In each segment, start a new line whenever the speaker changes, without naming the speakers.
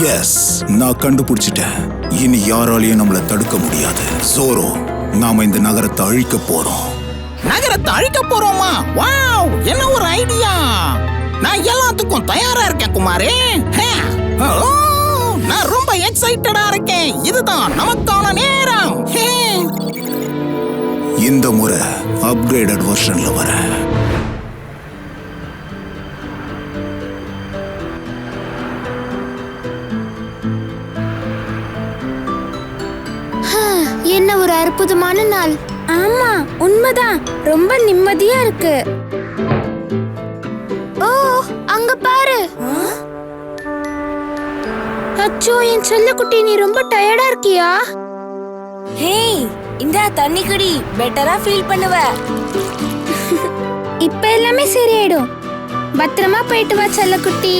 S, நான் கண்டுபிடிச்சிட்டேன். இனி யாராலையும் நம்மள தடுக்க முடியாது. ஜோரோ, நாம இந்த நகரத்தை அழிக்க போறோம்.
நகரத்தை அழிக்க போறோமா? வாவ், என்ன ஒரு ஐடியா! நான் எல்லாத்துக்கும் தயாரா இருக்கேன் குமாரே. நான் ரொம்ப எக்ஸைட்டடா இருக்கேன். இதுதான் நமக்கான நேரம்.
இந்த முறை அப்கிரேடட் வெர்ஷன்ல வரேன்.
என்ன ஒரு அற்புதமான நாள். ஆமா, உண்மைதான். ரொம்ப நிம்மதியா இருக்கு. ஓ, அங்க பாரு. அச்சோ, என் செல்லக்குட்டி, நீ ரொம்ப டயர்டா இருக்கியா?
ஹேய், இந்த தண்ணி குடி, பெட்டரா ஃபீல் பண்ணுவ.
இப்ப எல்லாமே சரியாயிடும். பத்திரமா போயிட்டு வா செல்லக்குட்டி.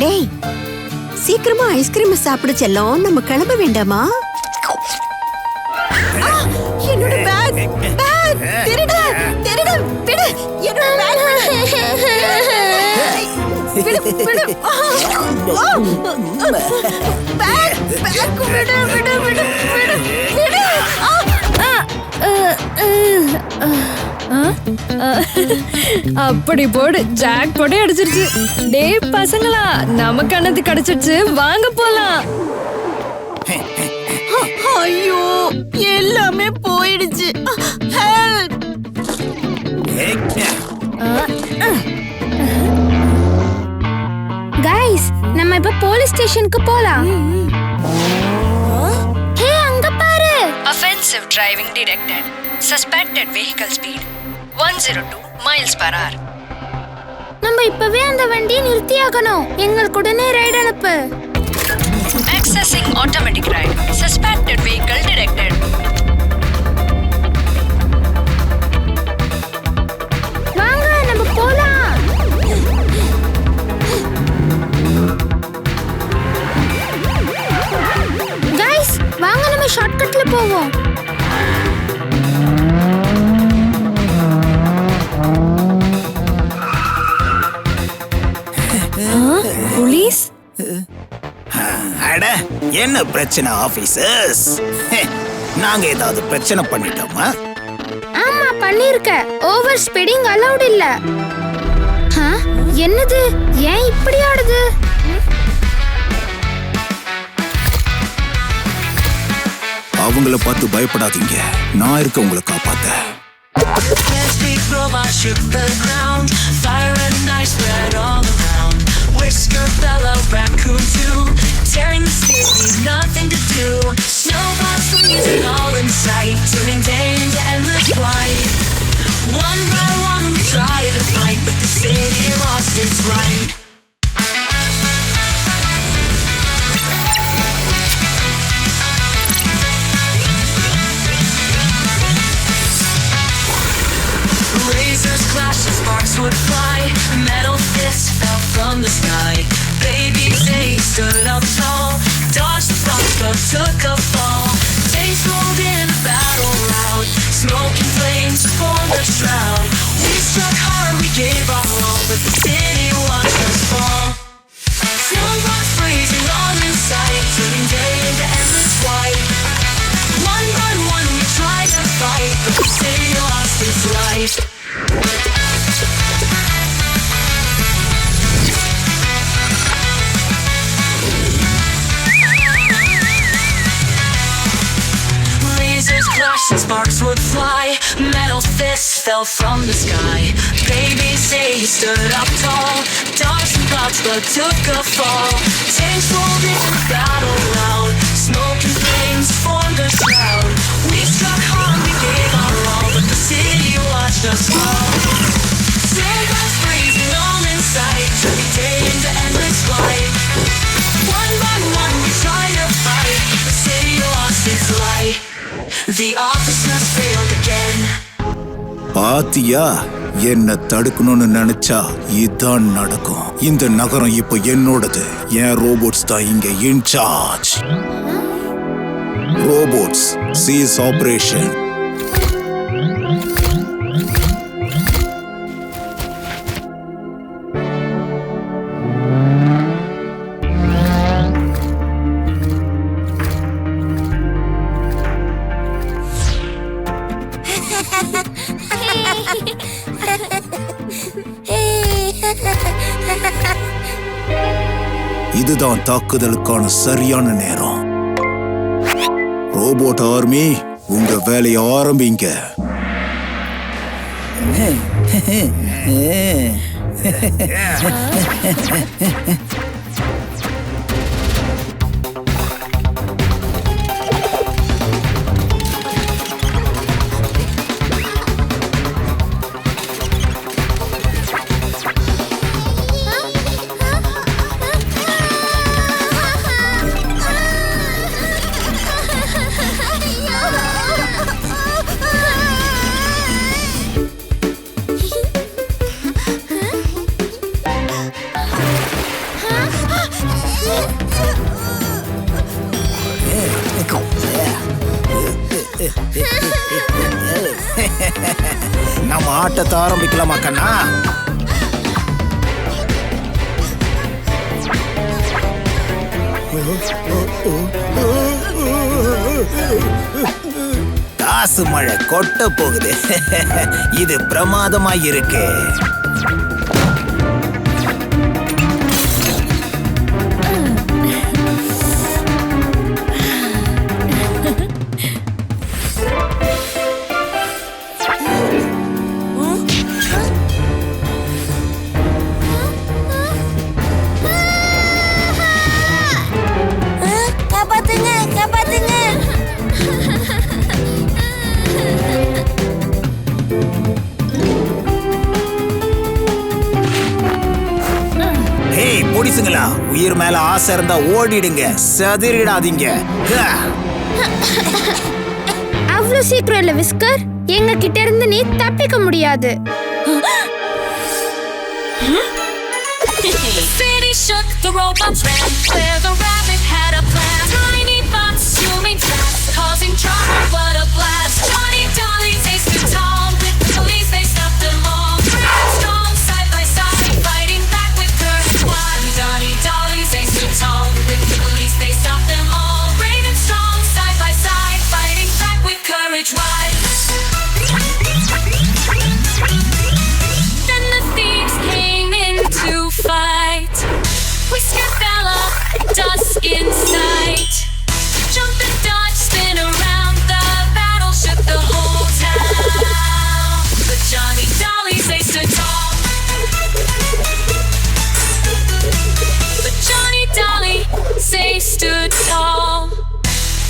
டேய், சீக்கிரமா ஐஸ்கிரீம் சாப்பிட செல்லம். நம்ம கிளம்ப வேண்டாமா? என்னோட பேக் திருட திருட விடு. என்னோட பேக் விடு விடு. பேக் பேக் விடு விடு விடு விடு விடு.
அப்படி போடு, ஜாக் போட்டே அடிச்சிருச்சு. டே பசங்களா, நமக்கானது கிடைச்சிருச்சு, வாங்க போலாம்.
ஐயோ, எல்லாமே போயிடுச்சு. ஹெல்ப்.
கைஸ், நம்ம இப்ப போலீஸ் ஸ்டேஷனுக்கு போலாம். ஹே, அங்க பாரு.
Offensive driving detected. Suspected vehicle speed 102 miles per hour.
நம்ம இப்பவே அந்த வண்டியை நிறுத்தியாகணும். எங்களுக்கு உடனே ரைட் அனுப்பு.
Accessing automatic ride. Suspected vehicle detected.
வாங்க, நம்ம போலாம். கைஸ், வாங்க நம்ம ஷார்ட்கட்ல போவோம்.
போலீஸ்?
அட, என்ன பிரச்சனை ஆபீசர்ஸ்? நாங்க ஏதாவது பிரச்சனை பண்ணிட்டோமா?
ஆமா, பண்ணிருக்க. ஓவர் ஸ்பீடிங் அலௌட் இல்ல. என்னது? ஏன் இப்படி ஆடுது?
அவங்கள பார்த்து பயப்படாதீங்க. நான் இருக்க உங்களை காப்பாத்த.
Shook the ground, fire and ice spread all around. Whisker, bellow, raccoon too, tearing the city, nothing to do. Snowballs freezing all in sight, turning day into endless flight. One by one we try to fight, but the city lost its right. Lasers clashed and sparks would fly. Metal fists fell from the sky. Babies, they stood up tall. Dodged the thoughts but took a fall. Tanks rolled in a battle rout. Smoke and flames formed a shroud. We struck hard, we gave our all, but the city watched us fall. Snowballs freezing all in sight, turning day into endless white. One by one we tried to fight, but the city lost its light. Lasers clashed and sparks would fly. Metal fists fell from the sky. Babies, they stood up tall. Dodged the thoughts but took a fall. Tanks rolled in a battle rout. Smoke and flames formed a shroud. We struck hard, we gave our all, but the city watched us fall. Snowballs freezing all in sight, turning day into endless flight. One by one we tried to fight, the city lost its light. The officers failed again.
பாத்தியா, என்ன தடுக்கணும்னு நினைச்சா இதான் நடக்கும். இந்த நகரம் இப்போ என்னோடது. என் robots தான் இங்க incharge. Robo, robots cease operation. இதுதான் தாக்குதலுக்கான சரியான நேரம். ரோபோட் ஆர்மி, உங்க வேலையை ஆரம்பிங்க. நம்ம ஆட்டத்தை ஆரம்பிக்கலாமா கண்ணா? காசு மழை கொட்ட போகுது. இது பிரமாதமா இருக்கு. போலீஸுங்களா, உயிர் மேல ஆசை இருந்தா ஓடிடுங்க, சதிரிடாதீங்க.
அவ்வளவு சீக்கிரம் இல்ல விஸ்கர், எங்க கிட்ட இருந்து நீ தப்பிக்க முடியாது.
The city shook, the robots ran, where the rabbit had a plan. Tiny bots zooming fast, causing trouble, what a blast. Johnny Dolly tastes too tall, with the police they stopped them all. Brave strong, side by side, fighting back with courage wide. Johnny Dolly tastes too tall, with the police they stopped them all. Brave and strong, side by side, fighting back with courage wide. Then the thieves came in to fight. Whisker fella, dusk in sight. Jump and dodge, spin around, the battle shook the whole town. But Johnny Dolly, they stood tall. But Johnny Dolly, they stood tall.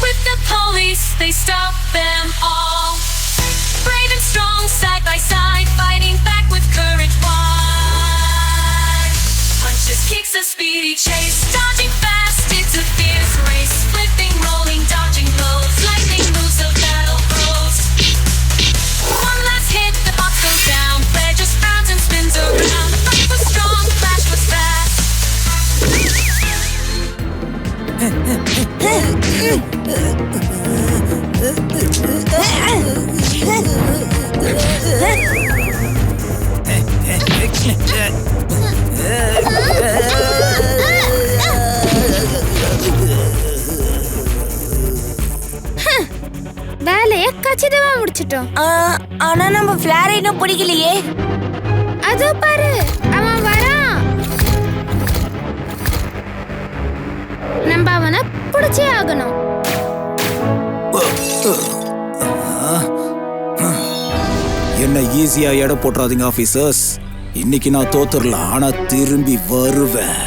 With the police, they stopped them all. Brave and strong, side by side, fighting back with courage wide. Punches, kicks, a speedy chase, dodging fast, it's a fierce race. Flipping, rolling, dodging blows, lightning moves of battle bros. One last hit, the box goes down, Flair just frowns and spins around. Fight was strong, Flash was fast.
வேலைய கச்சிதமா முடிச்சிட்டோம்.
ஆனா நம்ம ஃபிளாரை இன்னும் பிடிக்கலையே.
அதோ பாரு, அவன் வரான். நம்ம அவனை பிடிச்சே ஆகணும்.
என்ன ஈஸியா எடை போட்டுறாதீங்க ஆபீசர்ஸ். இன்னைக்கு நான் தோத்துடலாம், ஆனா திரும்பி வருவேன்.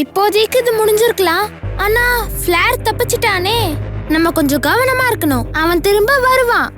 இப்போதைக்கு இது முடிஞ்சிருக்கலாம். ஆனா ஃபிளார் தப்பிச்சிட்டானே. நம்ம கொஞ்சம் கவனமா இருக்கணும். அவன் திரும்ப வருவான்.